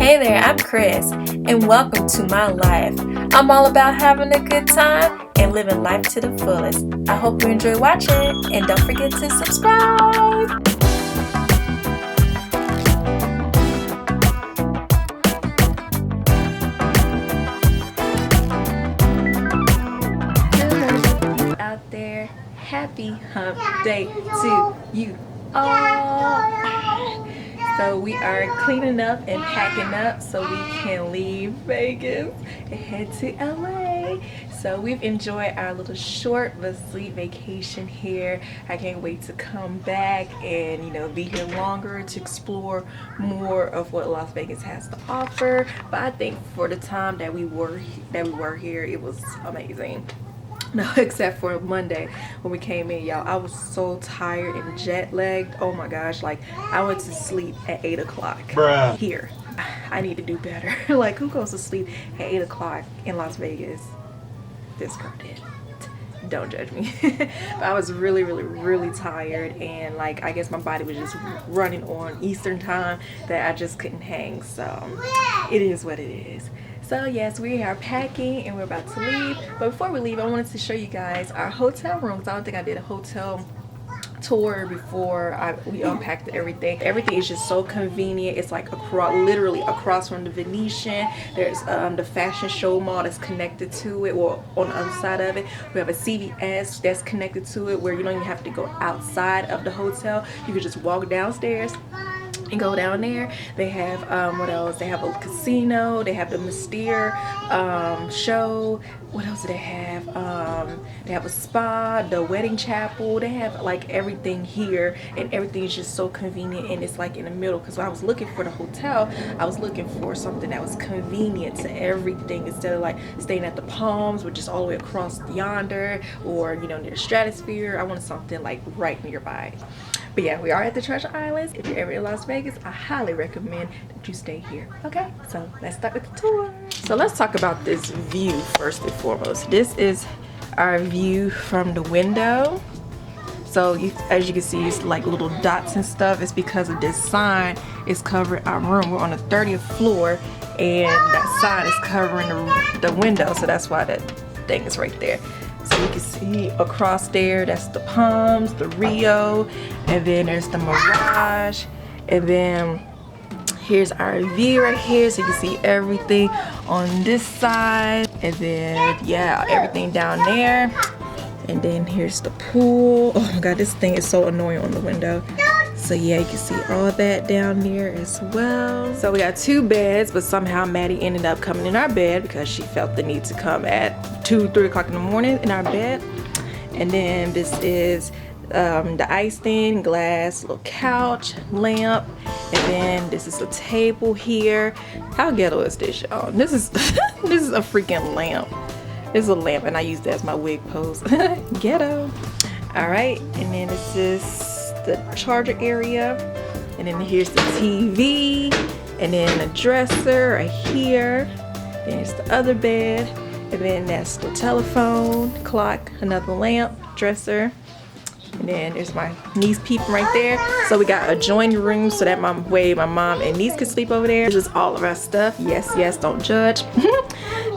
Hey there, I'm Chris, and welcome to my life. I'm all about having a good time and living life to the fullest. I hope you enjoy watching, and don't forget to subscribe. Good out there. Happy hump day to you all. So we are cleaning up and packing up so we can leave Vegas and head to LA. So we've enjoyed our little short but sweet vacation here. I can't wait to come back and be here longer to explore more of what Las Vegas has to offer. But I think for the time that we were here, it was amazing. No, except for Monday when we came in, y'all. I was so tired and jet lagged. Oh my gosh, like I went to sleep at 8 o'clock here. I need to do better. Like, who goes to sleep at 8 o'clock in Las Vegas? This girl did. Don't judge me. But I was really tired, and like I guess my body was just running on Eastern time that I just couldn't hang. So it is what it is. So yes, we are packing and we're about to leave. But before we leave, I wanted to show you guys our hotel rooms. I don't think I did a hotel tour before we unpacked everything. Everything is just so convenient. It's like literally across from the Venetian. There's the fashion show mall that's connected to it, or on the other side of it. We have a CVS that's connected to it, where you don't even have to go outside of the hotel. You can just walk downstairs and go down there. They have what else? They have a casino. They have the Mystere show. What else do they have? They have a spa, the wedding chapel. They have like everything here, and everything is just so convenient, and it's like in the middle. Because when I was looking for the hotel, I was looking for something that was convenient to everything, instead of like staying at the Palms, which is all the way across yonder, or near Stratosphere. I wanted something like right nearby. But yeah, we are at the Treasure Islands. If you're ever in Las Vegas, I highly recommend that you stay here. Okay, so let's start with the tour. So let's talk about this view first and foremost. This is our view from the window. So as you can see, it's like little dots and stuff. It's because of this sign is covering our room. We're on the 30th floor, and that sign is covering the window. So that's why that thing is right there. So you can see across there, that's the Palms, the Rio, and then there's the Mirage, and then here's our view right here, so you can see everything on this side, and then yeah, everything down there, and then here's the pool. Oh my god, this thing is so annoying on the window. So yeah, you can see all that down there as well. So we got 2 beds, but somehow Maddie ended up coming in our bed because she felt the need to come at 2-3 o'clock in the morning in our bed. And then this is the ice thing, glass, little couch, lamp, and then this is a table here. How ghetto is this, y'all? This is this is a freaking lamp. This is a lamp, and I use that as my wig pose. Ghetto. All right, and then this is the charger area, and then here's the TV, and then a dresser right here. Then here's the other bed, and then that's the telephone, clock, another lamp, dresser, and then there's my niece peeping right there. So we got adjoining rooms so that my mom and niece could sleep over there. This is all of our stuff. Yes, don't judge.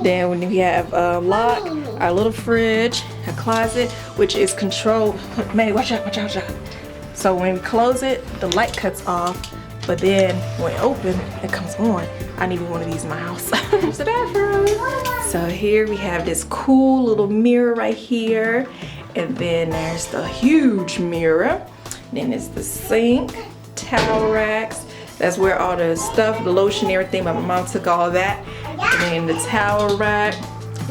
Then when we have a lock, our little fridge, a closet, which is controlled. Man, watch out. So when we close it, the light cuts off, but then when it opens, it comes on. I need one of these in my house. It's the bathroom. So here we have this cool little mirror right here, and then there's the huge mirror. Then there's the sink, towel racks. That's where all the stuff, the lotion, everything, my mom took all that. And then the towel rack.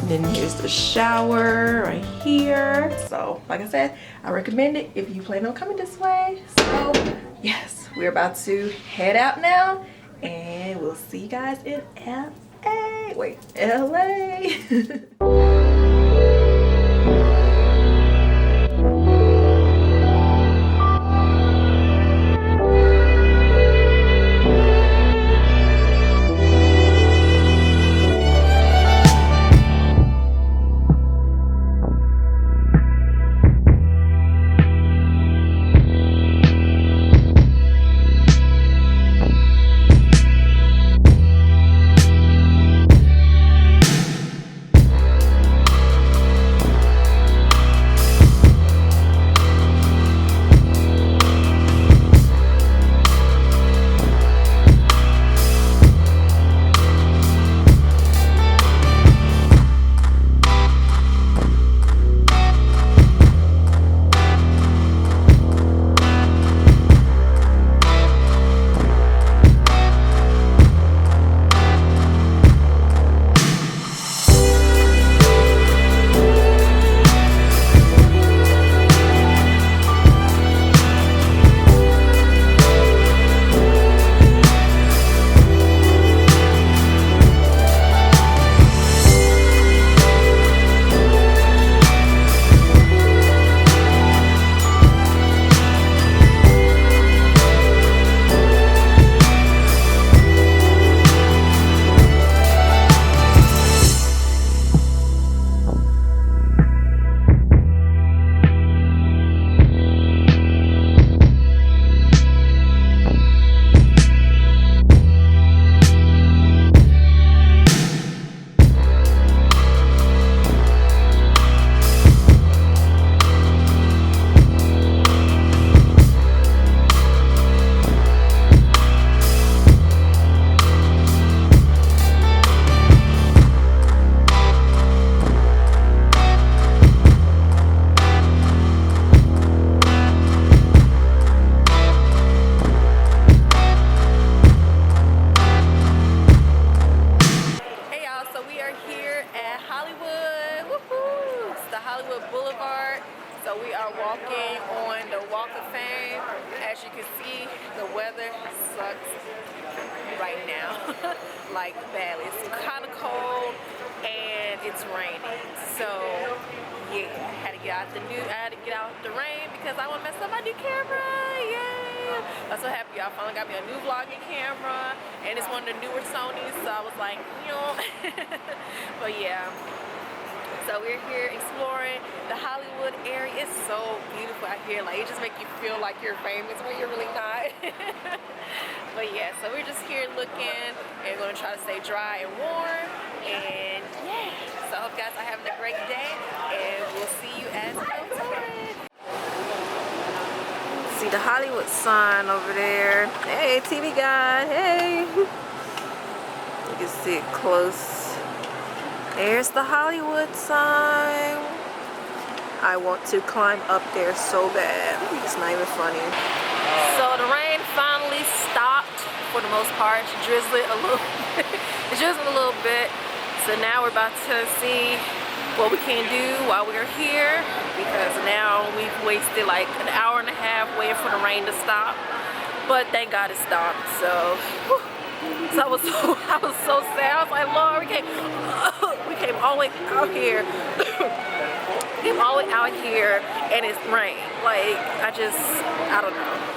And then here's the shower right here. So like I said, I recommend it if you plan on coming this way. So yes, we're about to head out now, and we'll see you guys in LA. Wait, LA. like badly. It's kind of cold and it's raining. So yeah, I had to get out the rain because I want to mess up my new camera. Yay! I'm so happy I finally got me a new vlogging camera, and it's one of the newer Sonys. So I was like, you know, but yeah. So we're here exploring the Hollywood area. It's so beautiful out here. Like, it just makes you feel like you're famous when you're really not. But yeah, so we're just here looking and we're gonna try to stay dry and warm. And yeah, so I hope you guys are having a great day, and we'll see you as we go to it. See the Hollywood sign over there. Hey, TV guy, hey. You can see it close. There's the Hollywood sign. I want to climb up there so bad. It's not even funny. So the rain finally stopped for the most part. It's drizzling a little bit. It's drizzling a little bit. So now we're about to see what we can do while we're here, because now we've wasted like an hour and a half waiting for the rain to stop. But thank God it stopped. So whew. So I was so sad. I was like, Lord, we came all the way out here. Came all the way out here and it's rain. Like, I don't know.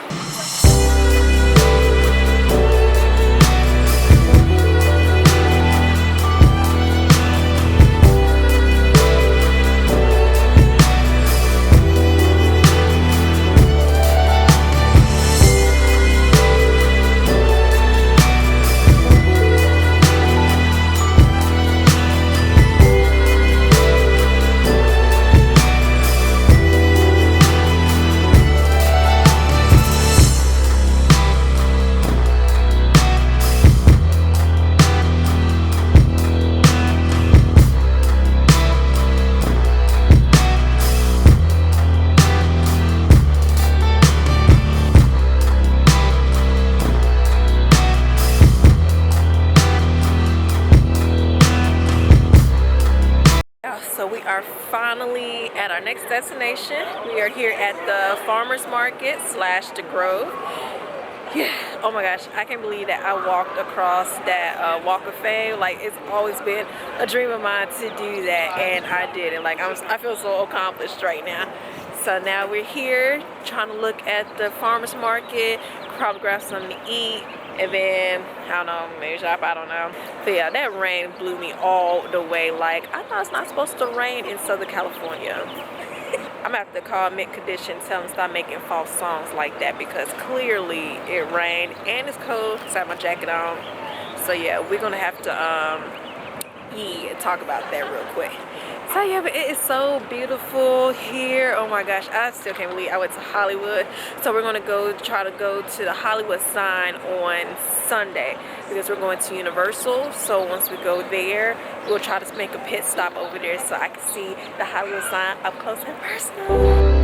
So we are finally at our next destination. We are here at the farmers market / the Grove. Yeah, oh my gosh, I can't believe that I walked across that Walk of Fame. Like, it's always been a dream of mine to do that, and I did it. Like, I feel so accomplished right now. So now we're here trying to look at the farmers market, probably grab something to eat, and then, I don't know, maybe shop, I don't know. But yeah, that rain blew me all the way. Like, I thought it's not supposed to rain in Southern California. I'm gonna have to call Mint Condition, tell them to stop making false songs like that, because clearly it rained and it's cold. So I have my jacket on. So yeah, we're gonna have to talk about that real quick. So yeah, but it is so beautiful here. Oh my gosh, I still can't believe I went to Hollywood. So we're gonna try to go to the Hollywood sign on Sunday, because we're going to Universal. So once we go there, we'll try to make a pit stop over there so I can see the Hollywood sign up close and personal.